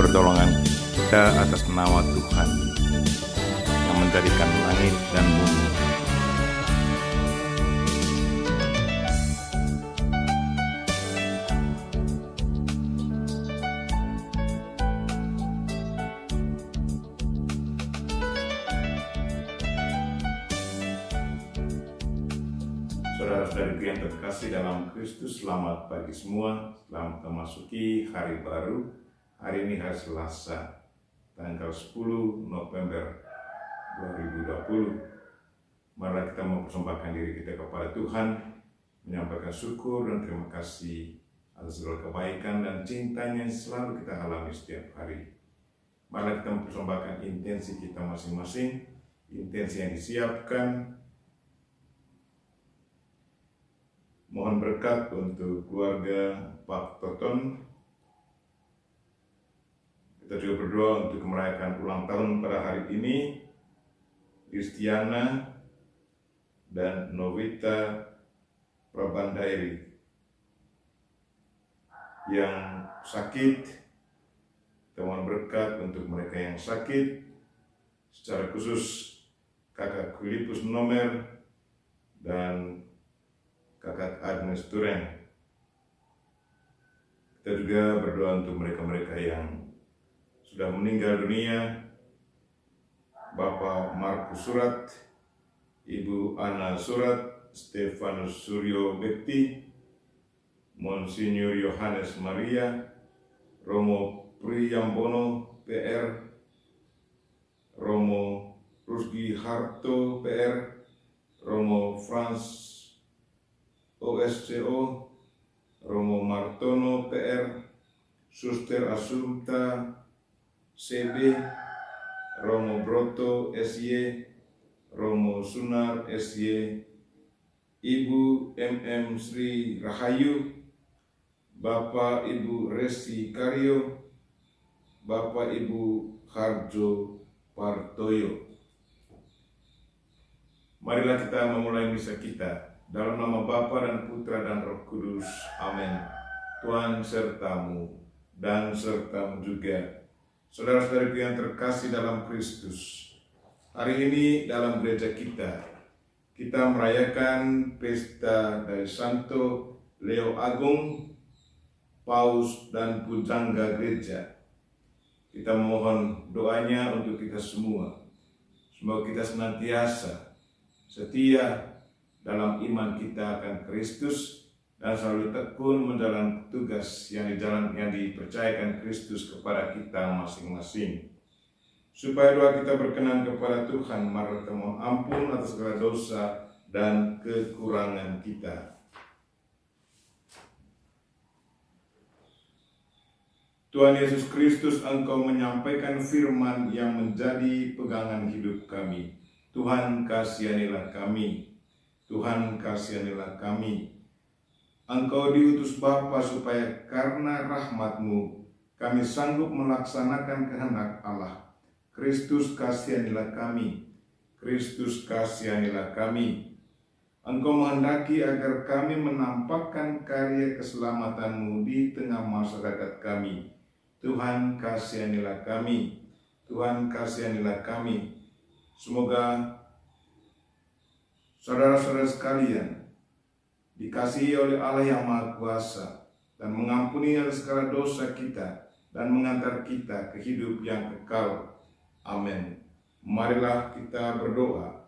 pertolongan kita atas nama Tuhan yang menjadikan langit dan bumi. Saudara-saudariku yang terkasih dalam Kristus, selamat pagi semua. Selamat memasuki hari baru. Hari ini hari Selasa, tanggal 10 November 2020. Mari kita mempersembahkan diri kita kepada Tuhan, menyampaikan syukur dan terima kasih atas segala kebaikan dan cintanya yang selalu kita alami setiap hari. Mari kita mempersembahkan intensi kita masing-masing, intensi yang disiapkan. Mohon berkat untuk keluarga Pak Toton. Kita juga berdoa untuk merayakan ulang tahun pada hari ini Kristiana dan Novita Prabandairi yang sakit. Kita mohon berkat untuk mereka yang sakit, secara khusus kakak Filipus Nomer dan kakak Agnes Turen. Kita juga berdoa untuk mereka-mereka yang sudah meninggal dunia, Bapak Markus Surat, Ibu Ana Surat, Stefanus Suryo Bekti, Monsinyur Yohanes Maria, Romo Priyambono PR, Romo Rusgi Harto PR, Romo Frans OSCO, Romo Martono PR, Suster Asumta CB, Romo Broto SY, Romo Sunar SY, Ibu MM Sri Rahayu, Bapak Ibu Resi Karyo, Bapak Ibu Harjo Partoyo. Marilah kita memulai misa kita. Dalam nama Bapa dan Putra dan Roh Kudus. Amin. Tuhan sertamu dan sertamu juga. Saudara-saudariku yang terkasih dalam Kristus, hari ini dalam gereja kita merayakan pesta dari Santo Leo Agung, Paus dan Pujangga Gereja. Kita mohon doanya untuk kita semua. Semoga kita senantiasa setia dalam iman kita akan Kristus dan selalu tekun menjalankan tugas yang dipercayakan Kristus kepada kita masing-masing. Supaya doa kita berkenan kepada Tuhan, mari kita mohon ampun atas segala dosa dan kekurangan kita. Tuhan Yesus Kristus, Engkau menyampaikan firman yang menjadi pegangan hidup kami. Tuhan, kasihanilah kami. Tuhan, kasihanilah kami. Engkau diutus Bapa supaya karena rahmat-Mu kami sanggup melaksanakan kehendak Allah. Kristus, kasihanilah kami. Kristus, kasihanilah kami. Engkau menghendaki agar kami menampakkan karya keselamatan-Mu di tengah masyarakat kami. Tuhan, kasihanilah kami. Tuhan, kasihanilah kami. Semoga saudara-saudara sekalian dikasihi oleh Allah yang Maha Kuasa dan mengampuni segala dosa kita dan mengantar kita ke hidup yang kekal. Amin. Marilah kita berdoa.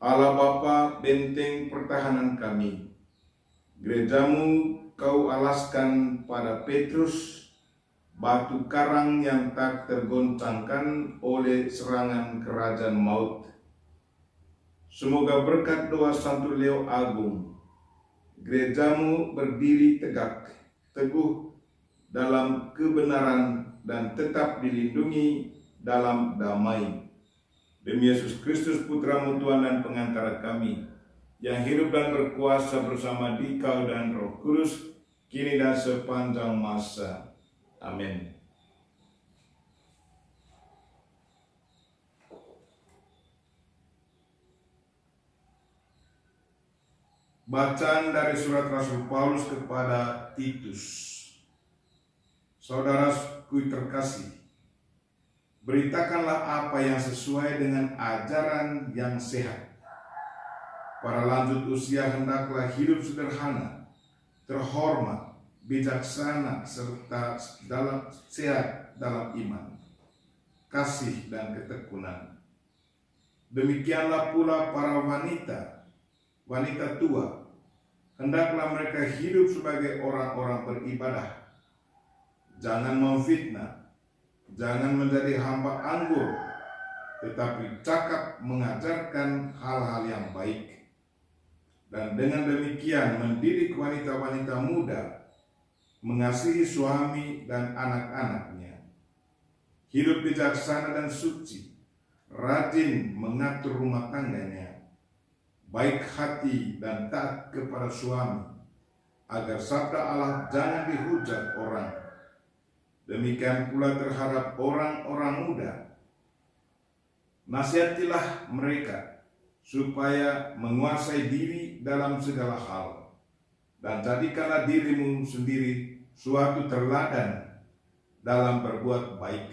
Allah Bapa, benteng pertahanan kami, gerejamu Kau alaskan pada Petrus, batu karang yang tak tergoncangkan oleh serangan kerajaan maut. Semoga berkat doa Santo Leo Agung, gerejamu berdiri tegak, teguh dalam kebenaran dan tetap dilindungi dalam damai. Demi Yesus Kristus, Putra-Mu Tuhan dan pengantara kami, yang hidup dan berkuasa bersama Dikau dan Roh Kudus, kini dan sepanjang masa. Amin. Bacaan dari surat Rasul Paulus kepada Titus. Saudaraku terkasih, beritakanlah apa yang sesuai dengan ajaran yang sehat. Para lanjut usia hendaklah hidup sederhana, terhormat, bijaksana, serta sehat dalam iman, kasih dan ketekunan. Demikianlah pula para wanita tua, hendaklah mereka hidup sebagai orang-orang beribadah. Jangan memfitnah, jangan menjadi hamba anggur, tetapi cakap mengajarkan hal-hal yang baik. Dan dengan demikian mendidik wanita-wanita muda, mengasihi suami dan anak-anaknya, hidup bijaksana dan suci, rajin mengatur rumah tangganya, baik hati dan taat kepada suami, agar sabda Allah jangan dihujat orang. Demikian pula terhadap orang-orang muda. Nasihatilah mereka supaya menguasai diri dalam segala hal, dan jadikanlah dirimu sendiri suatu teladan dalam berbuat baik.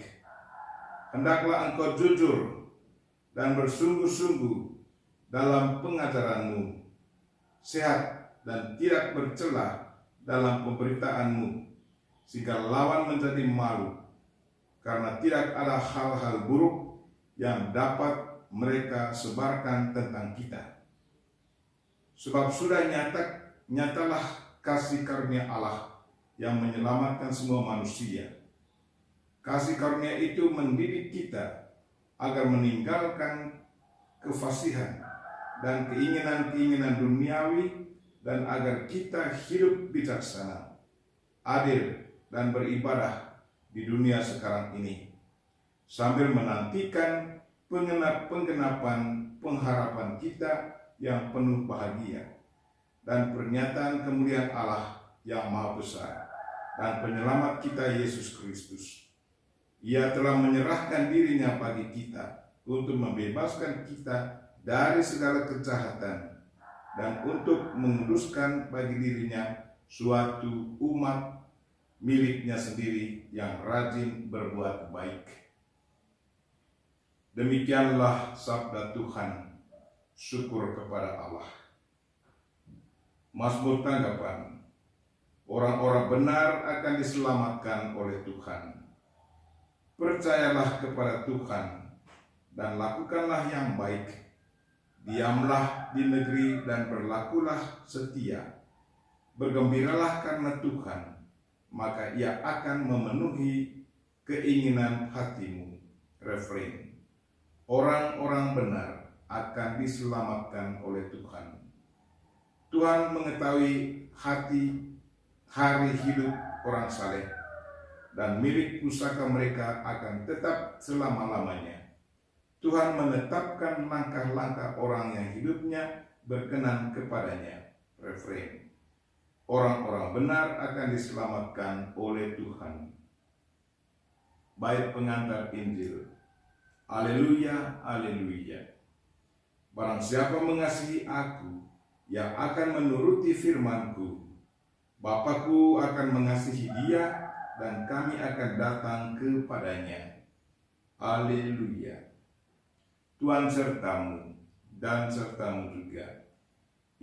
Hendaklah engkau jujur dan bersungguh-sungguh dalam pengajaranmu, sehat dan tidak bercela dalam pemberitaanmu, sehingga lawan menjadi malu, karena tidak ada hal-hal buruk yang dapat mereka sebarkan tentang kita. Sebab sudah nyatalah kasih karunia Allah yang menyelamatkan semua manusia. Kasih karunia itu mendidik kita agar meninggalkan kefasihan dan keinginan-keinginan duniawi, dan agar kita hidup bijaksana, adil, dan beribadah di dunia sekarang ini, sambil menantikan penggenapan pengharapan kita yang penuh bahagia dan pernyataan kemuliaan Allah yang maha besar dan penyelamat kita Yesus Kristus. Ia telah menyerahkan dirinya bagi kita untuk membebaskan kita dari segala kejahatan dan untuk menguduskan bagi dirinya suatu umat miliknya sendiri yang rajin berbuat baik. Demikianlah sabda Tuhan. Syukur kepada Allah. Mazmur tanggapan. Orang-orang benar akan diselamatkan oleh Tuhan. Percayalah kepada Tuhan dan lakukanlah yang baik. Diamlah di negeri dan berlakulah setia. Bergembiralah karena Tuhan, maka ia akan memenuhi keinginan hatimu. Refrain. Orang-orang benar akan diselamatkan oleh Tuhan. Tuhan mengetahui hari hidup orang saleh, dan milik pusaka mereka akan tetap selama-lamanya. Tuhan menetapkan langkah-langkah orang yang hidupnya berkenan kepadanya. Refrain. Orang-orang benar akan diselamatkan oleh Tuhan. Bait pengantar Injil. Haleluya, haleluya. Barang siapa mengasihi aku, yang akan menuruti firman-Ku, Bapa-Ku akan mengasihi dia, dan kami akan datang kepadanya. Haleluya. Tuhan sertamu dan sertamu juga.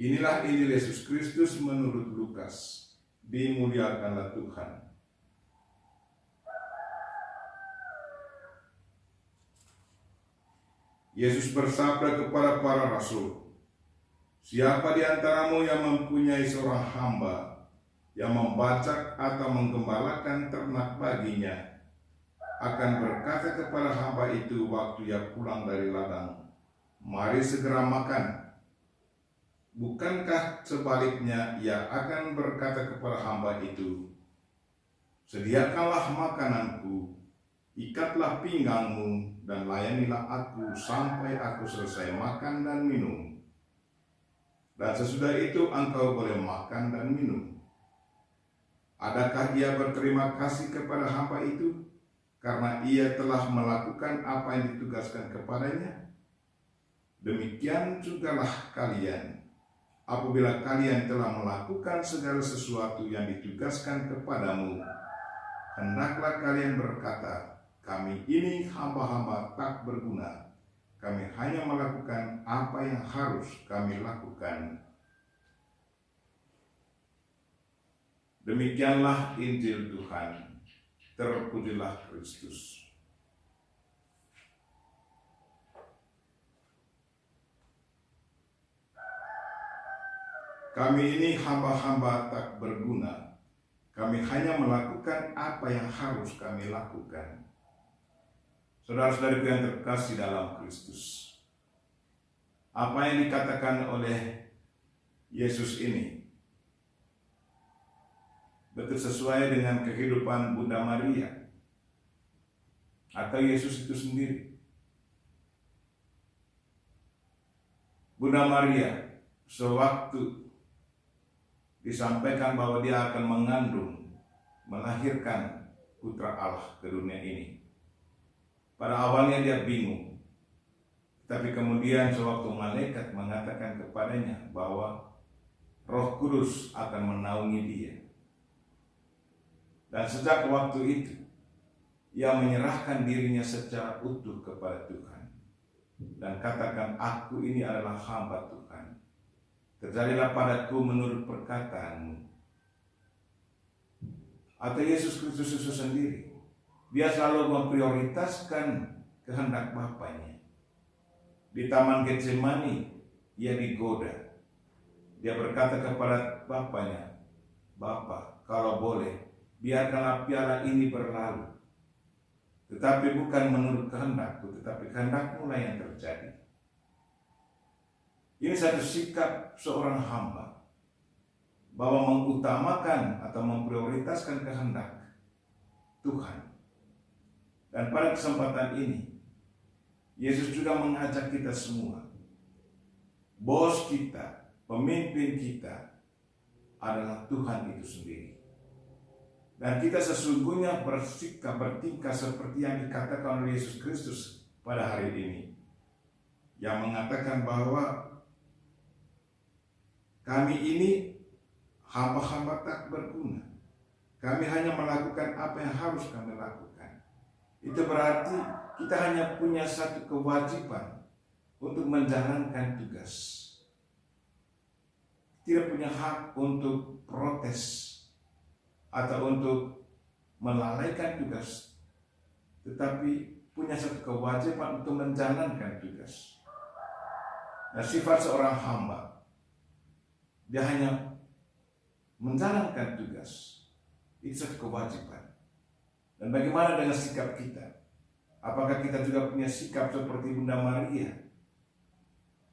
Inilah Injil Yesus Kristus menurut Lukas. Dimuliakanlah Tuhan. Yesus bersabda kepada para rasul, siapa di antaramu yang mempunyai seorang hamba yang membacak atau menggembalakan ternak baginya, akan berkata kepada hamba itu waktu ia pulang dari ladang, mari segera makan. Bukankah sebaliknya ia akan berkata kepada hamba itu, sediakanlah makananku, ikatlah pinggangmu, dan layanilah aku sampai aku selesai makan dan minum. Dan sesudah itu engkau boleh makan dan minum. Adakah ia berterima kasih kepada hamba itu karena ia telah melakukan apa yang ditugaskan kepadanya? Demikian jugalah kalian. apabila kalian telah melakukan segala sesuatu yang ditugaskan kepadamu, hendaklah kalian berkata, kami ini hamba-hamba tak berguna. Kami hanya melakukan apa yang harus kami lakukan. Demikianlah Injil Tuhan. Terpujilah Kristus. Kami ini hamba-hamba tak berguna. Kami hanya melakukan apa yang harus kami lakukan. Saudara-saudariku yang terkasih dalam Kristus, apa yang dikatakan oleh Yesus ini betul sesuai dengan kehidupan Bunda Maria atau Yesus itu sendiri. Bunda Maria sewaktu disampaikan bahwa dia akan mengandung, melahirkan putra Allah ke dunia ini. Pada awalnya dia bingung, tapi kemudian sewaktu malaikat mengatakan kepadanya bahwa Roh Kudus akan menaungi dia. Dan sejak waktu itu, ia menyerahkan dirinya secara utuh kepada Tuhan. Dan katakan, aku ini adalah hamba Tuhan. Terjadilah padaku menurut perkataanmu. Atau Yesus Kristus itu sendiri, dia selalu memprioritaskan kehendak Bapanya. Di Taman Getsemani, ia digoda. Dia berkata kepada Bapanya, Bapa, kalau boleh, biarkanlah piala ini berlalu. Tetapi bukan menurut kehendakku, tetapi kehendakmu lah yang terjadi. Ini satu sikap seorang hamba, bahwa mengutamakan atau memprioritaskan kehendak Tuhan. Dan pada kesempatan ini, Yesus juga mengajak kita semua, bos kita, pemimpin kita adalah Tuhan itu sendiri. Dan kita sesungguhnya bersikap, bertingkah seperti yang dikatakan oleh Yesus Kristus pada hari ini, yang mengatakan bahwa kami ini hamba-hamba tak berguna. Kami hanya melakukan apa yang harus kami lakukan. Itu berarti kita hanya punya satu kewajiban untuk menjalankan tugas. Tidak punya hak untuk protes atau untuk melalaikan tugas, tetapi punya satu kewajiban untuk menjalankan tugas. Nah, sifat seorang hamba, dia hanya menjalankan tugas. Itu satu kewajiban. Dan bagaimana dengan sikap kita? Apakah kita juga punya sikap seperti Bunda Maria,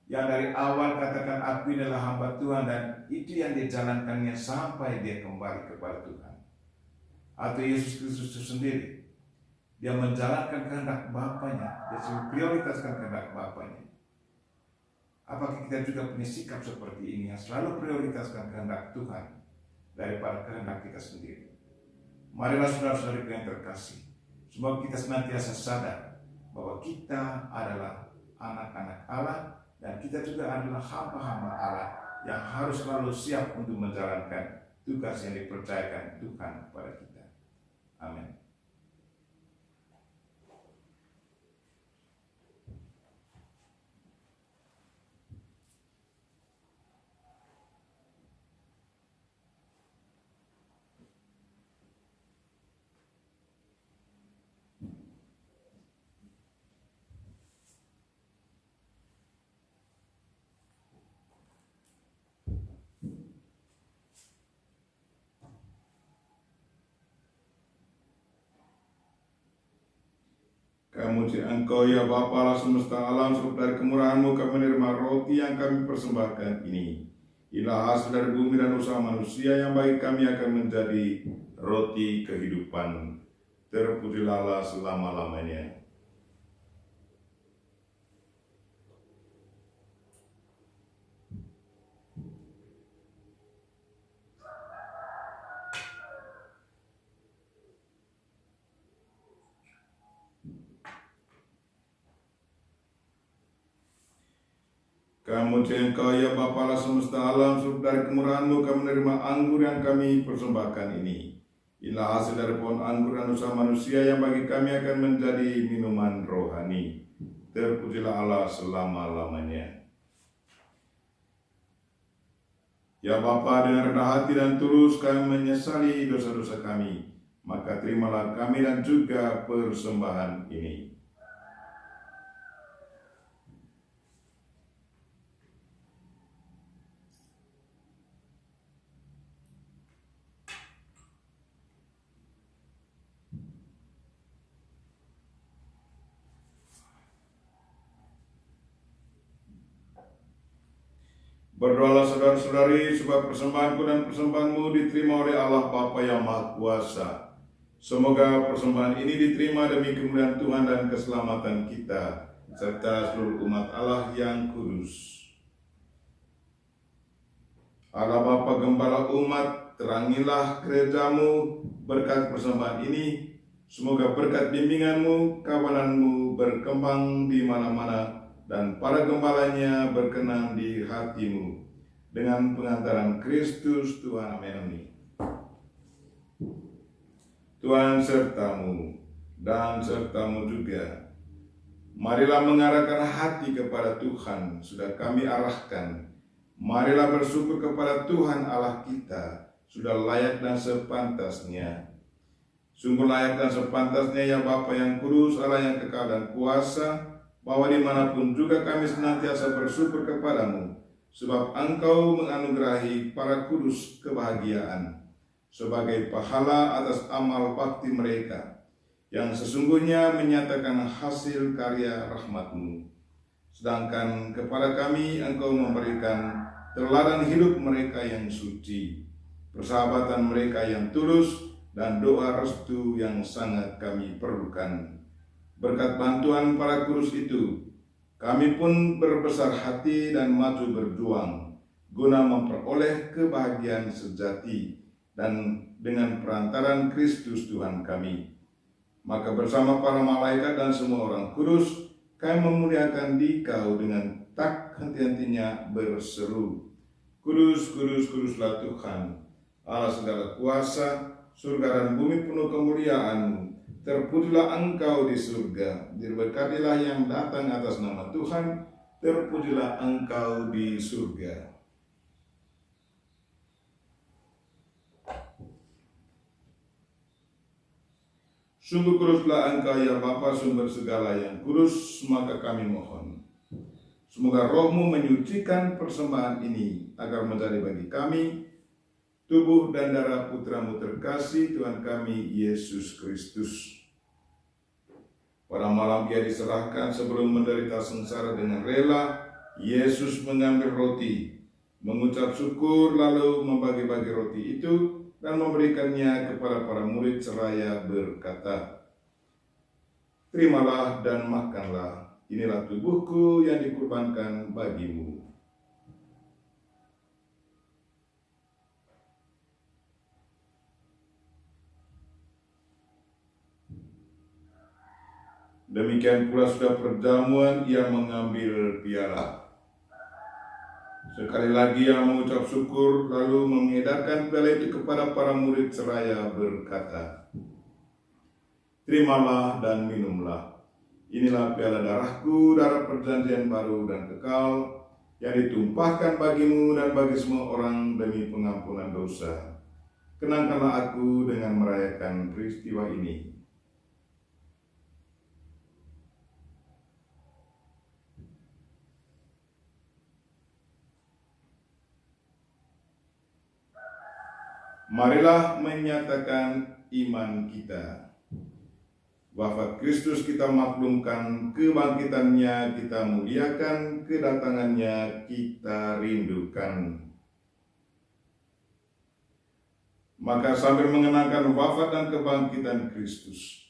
yang dari awal katakan aku adalah hamba Tuhan, dan itu yang dijalankannya sampai dia kembali kepada Tuhan? Atau Yesus Kristus itu sendiri, dia menjalankan kehendak Bapanya, dia selalu prioritaskan kehendak Bapanya. Apakah kita juga punya sikap seperti ini, yang selalu prioritaskan kehendak Tuhan daripada kehendak kita sendiri? Marilah saudara-saudari yang terkasih, semoga kita senantiasa sadar bahwa kita adalah anak-anak Allah, dan kita juga adalah hamba-hamba Allah yang harus selalu siap untuk menjalankan tugas yang dipercayakan Tuhan kepada kita. Amin. Memuji Engkau ya Bapa Allah semesta alam, sebab dari kemurahan-Mu kami menerima roti yang kami persembahkan ini. Inilah hasil dari bumi dan usaha manusia yang bagi kami akan menjadi roti kehidupan. Terpujilah Allah selama-lamanya. Kami muji Engkau ya Bapa Allah semesta alam, sebab dari kemurahan-Mu kami menerima anggur yang kami persembahkan ini. Inilah hasil dari pohon anggur dan usaha manusia yang bagi kami akan menjadi minuman rohani. Terpujilah Allah selama-lamanya. Ya Bapa, dengan rendah hati dan tulus kami menyesali dosa-dosa kami, maka terimalah kami dan juga persembahan ini. Berdoalah saudara-saudari supaya persembahanku dan persembahanmu diterima oleh Allah Bapa yang Maha Kuasa. Semoga persembahan ini diterima demi kemuliaan Tuhan dan keselamatan kita, serta seluruh umat Allah yang kudus. Allah Bapa Gembala umat, terangilah gerejamu berkat persembahan ini. Semoga berkat bimbinganmu, kawananmu berkembang di mana-mana, dan para gembalanya berkenan di hatimu. Dengan pengantaran Kristus Tuhan, amin. Tuhan sertamu dan sertamu juga. Marilah mengarahkan hati kepada Tuhan, sudah kami arahkan. Marilah bersyukur kepada Tuhan Allah kita, sudah layak dan sepantasnya. Sungguh layak dan sepantasnya ya Bapa yang kudus, Allah yang kekal dan kuasa, bahwa dimanapun juga kami senantiasa bersyukur kepadamu, sebab Engkau menganugerahi para kudus kebahagiaan, sebagai pahala atas amal bakti mereka, yang sesungguhnya menyatakan hasil karya rahmat-Mu. Sedangkan kepada kami Engkau memberikan teladan hidup mereka yang suci, persahabatan mereka yang tulus, dan doa restu yang sangat kami perlukan. Berkat bantuan para kudus itu, kami pun berbesar hati dan maju berjuang, guna memperoleh kebahagiaan sejati dan dengan perantaran Kristus Tuhan kami. Maka bersama para malaikat dan semua orang kudus, kami memuliakan Dikau dengan tak henti-hentinya berseru, Kudus, kudus, kuduslah Tuhan, Allah segala kuasa, surga dan bumi penuh kemuliaan-Mu. Terpujilah Engkau di surga, diberkatilah yang datang atas nama Tuhan, terpujilah Engkau di surga. Sungguh kuduslah Engkau ya Bapa, sumber segala yang kudus, maka kami mohon. Semoga Roh-Mu menyucikan persembahan ini, agar menjadi bagi kami tubuh dan darah Putra-Mu terkasih, Tuhan kami Yesus Kristus. Pada malam Ia diserahkan sebelum menderita sengsara dengan rela, Yesus mengambil roti, mengucap syukur, lalu membagi-bagi roti itu dan memberikannya kepada para murid seraya berkata, Terimalah dan makanlah, inilah tubuhku yang dikurbankan bagimu. Demikian pula sudah perjamuan, Ia mengambil piala. Sekali lagi Ia mengucap syukur, lalu mengedarkan piala itu kepada para murid seraya berkata, Terimalah dan minumlah. Inilah piala darahku, darah perjanjian baru dan kekal, yang ditumpahkan bagimu dan bagi semua orang demi pengampunan dosa. Kenangkanlah aku dengan merayakan peristiwa ini. Marilah menyatakan iman kita. Wafat Kristus kita maklumkan, kebangkitannya kita muliakan, kedatangannya kita rindukan. Maka sambil mengenangkan wafat dan kebangkitan Kristus,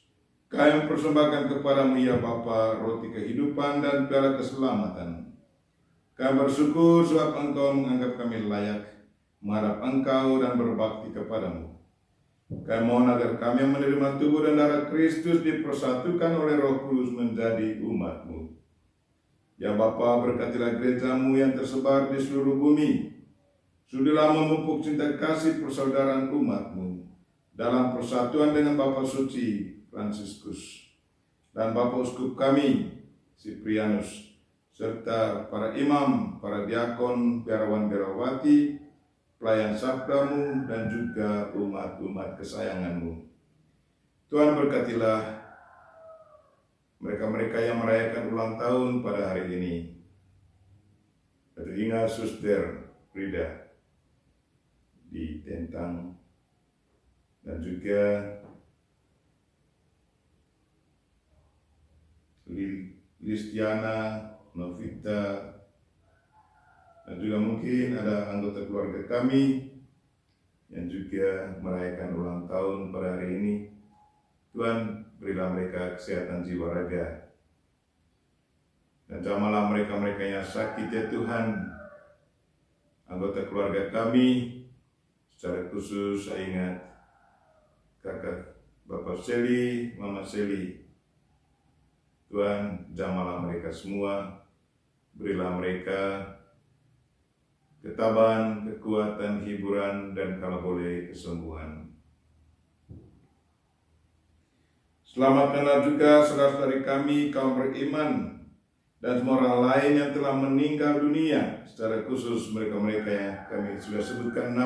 kami mempersembahkan kepadamu ya Bapa roti kehidupan dan piala keselamatan. Kami bersyukur sebab Engkau menganggap kami layak menghadap Engkau dan berbakti kepadamu. Kami mohon agar kami yang menerima tubuh dan darah Kristus dipersatukan oleh Roh Kudus menjadi umat-Mu. Ya Bapa, berkatilah gereja-Mu yang tersebar di seluruh bumi. Sudilah memupuk cinta kasih persaudaraan umat-Mu dalam persatuan dengan Bapa Suci Fransiskus dan Bapa Uskup kami, Siprianus, serta para imam, para diakon, biarawan-biarawati, pelayan sabda-Mu, dan juga umat-umat kesayangan-Mu. Tuhan, berkatilah mereka-mereka yang merayakan ulang tahun pada hari ini. Teringat Suster Rida di Tentang, dan juga Listiana, Novita, dan juga mungkin ada anggota keluarga kami yang juga merayakan ulang tahun pada hari ini. Tuhan, berilah mereka kesehatan jiwa raga, dan jamalah mereka-mereka yang sakit ya Tuhan. Anggota keluarga kami, secara khusus saya ingat kakak Bapak Seli, Mama Seli. Tuhan, jamalah mereka semua, berilah mereka ketabahan, kekuatan, hiburan, dan kalau boleh kesembuhan. Selamatkanlah juga saudara-saudari kami, kaum beriman, dan semua orang lain yang telah meninggal dunia, secara khusus mereka-mereka yang kami sudah sebutkan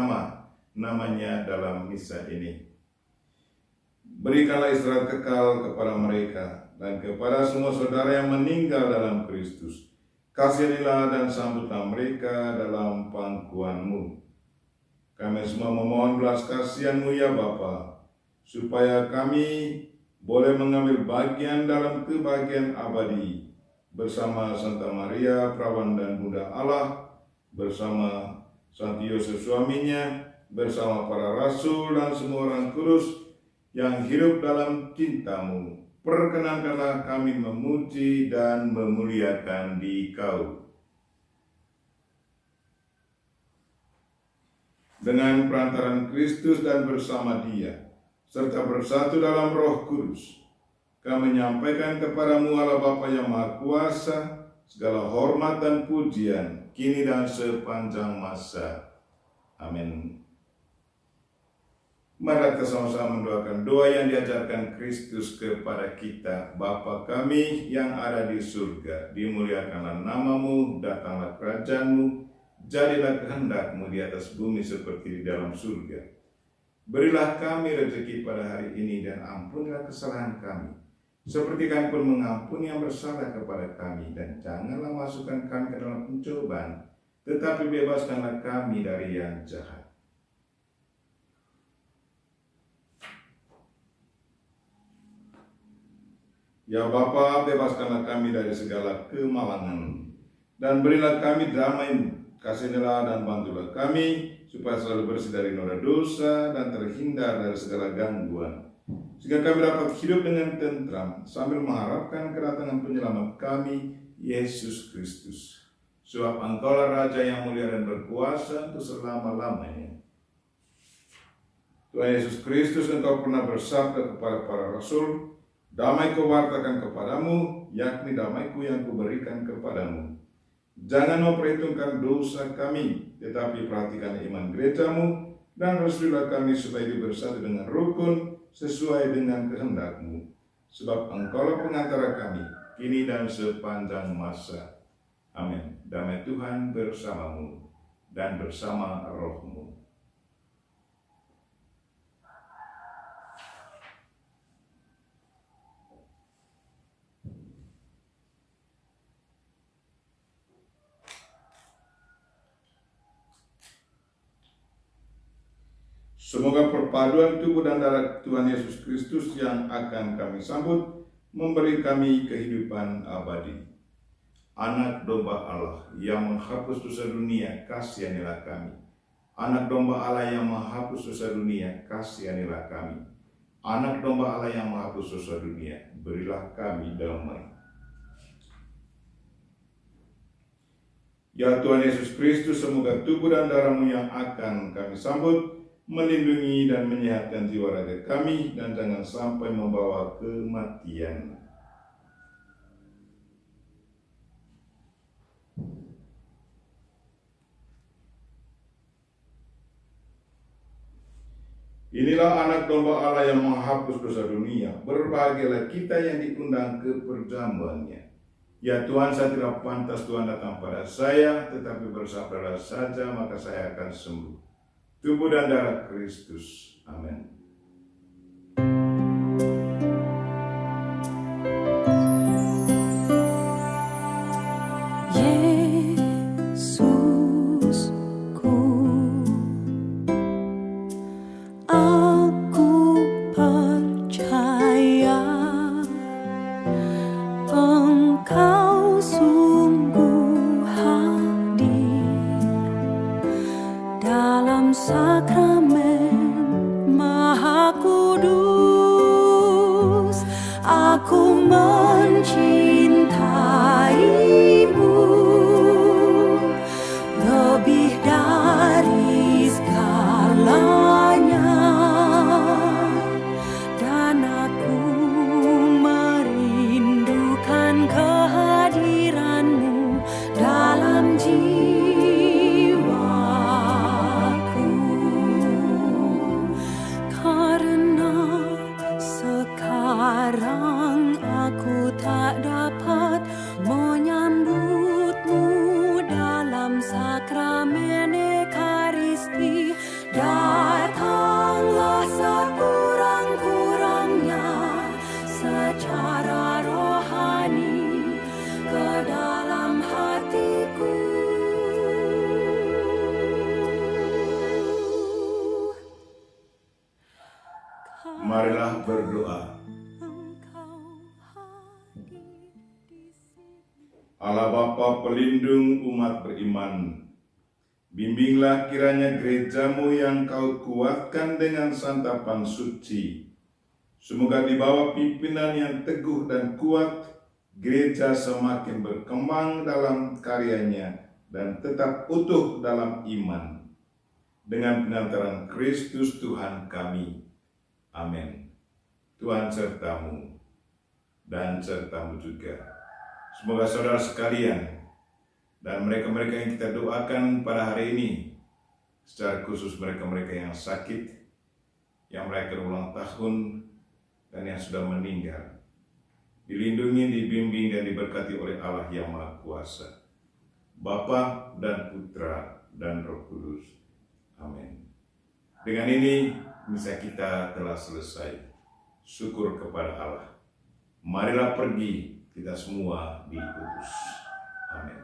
namanya dalam misa ini. Berikanlah istirahat kekal kepada mereka dan kepada semua saudara yang meninggal dalam Kristus. Kasihanilah dan sambutlah mereka dalam pangkuan-Mu. Kami semua memohon belas kasihan-Mu ya Bapa, supaya kami boleh mengambil bagian dalam kebahagiaan abadi bersama Santa Maria, Perawan dan Bunda Allah, bersama Santi Yosef suaminya, bersama para rasul dan semua orang kudus yang hidup dalam cinta-Mu. Perkenankanlah kami memuji dan memuliakan Dikau. Dengan perantaran Kristus dan bersama Dia, serta bersatu dalam Roh Kudus, kami menyampaikan kepada-Mu Allah Bapa yang Maha Kuasa, segala hormat dan pujian, kini dan sepanjang masa. Amin. Mari kita sama-sama mendoakan doa yang diajarkan Kristus kepada kita. Bapa kami yang ada di surga, dimuliakanlah nama-Mu, datanglah kerajaan-Mu, jadilah kehendak-Mu di atas bumi seperti di dalam surga. Berilah kami rezeki pada hari ini dan ampunilah kesalahan kami, seperti kami pun mengampuni yang bersalah kepada kami, dan janganlah masukkan kami ke dalam pencobaan, tetapi bebaskanlah kami dari yang jahat. Ya Bapa, bebaskanlah kami dari segala kemalangan, dan berilah kami damai-Mu. Kasihanilah dan bantulah kami, supaya selalu bersih dari noda dosa dan terhindar dari segala gangguan, sehingga kami dapat hidup dengan tentram, sambil mengharapkan kedatangan penyelamat kami, Yesus Kristus. Sebab Engkaulah Raja yang mulia dan berkuasa untuk selama-lamanya. Tuhan Yesus Kristus, Engkau pernah bersabda kepada para rasul, damai kuwartakan kepadamu, yakni damaiku yang kuberikan kepadamu. Jangan memperhitungkan dosa kami, tetapi perhatikan iman gereja-Mu, dan restuilah kami supaya bersatu dengan rukun sesuai dengan kehendak-Mu. Sebab Engkaulah pengantara kami, kini dan sepanjang masa. Amin. Damai Tuhan bersama-Mu dan bersama roh-Mu. Semoga perpaduan tubuh dan darah Tuhan Yesus Kristus yang akan kami sambut memberi kami kehidupan abadi. Anak domba Allah yang menghapus dosa dunia, kasihanilah kami. Anak domba Allah yang menghapus dosa dunia, kasihanilah kami. Anak domba Allah yang menghapus dosa dunia, berilah kami damai. Ya Tuhan Yesus Kristus, semoga tubuh dan darah-Mu yang akan kami sambut melindungi dan menyehatkan jiwa raga kami, dan jangan sampai membawa kematian. Inilah anak domba Allah yang menghapus dosa dunia. Berbahagialah kita yang diundang ke perjamuannya. Ya Tuhan, saya tidak pantas Tuhan datang pada saya, tetapi bersabdalah saja, maka saya akan sembuh. Tubuh dan darah Kristus. Amin. Sakramen Maha Kudus, aku mencintaimu lebih dari segalanya, dan aku merindukan kehadiranmu dalam sekarang aku tak dapat menyambutmu dalam sakramen Ekaristi. Datanglah sekurang-kurangnya secara rohani ke dalam hatiku. Marilah berdoa. Allah Bapa pelindung umat beriman, bimbinglah kiranya gerejamu yang kau kuatkan dengan santapan suci. Semoga di bawah pimpinan yang teguh dan kuat, gereja semakin berkembang dalam karyanya dan tetap utuh dalam iman. Dengan pengantaran Kristus Tuhan kami. Amin. Tuhan sertamu dan sertamu juga. Semoga saudara sekalian dan mereka-mereka yang kita doakan pada hari ini, secara khusus mereka-mereka yang sakit, yang merayakan ulang tahun, dan yang sudah meninggal, dilindungi, dibimbing, dan diberkati oleh Allah yang Maha Kuasa, Bapa dan Putra dan Roh Kudus. Amin. Dengan ini, misa kita telah selesai. Syukur kepada Allah. Marilah pergi, kita semua diutus. Amin.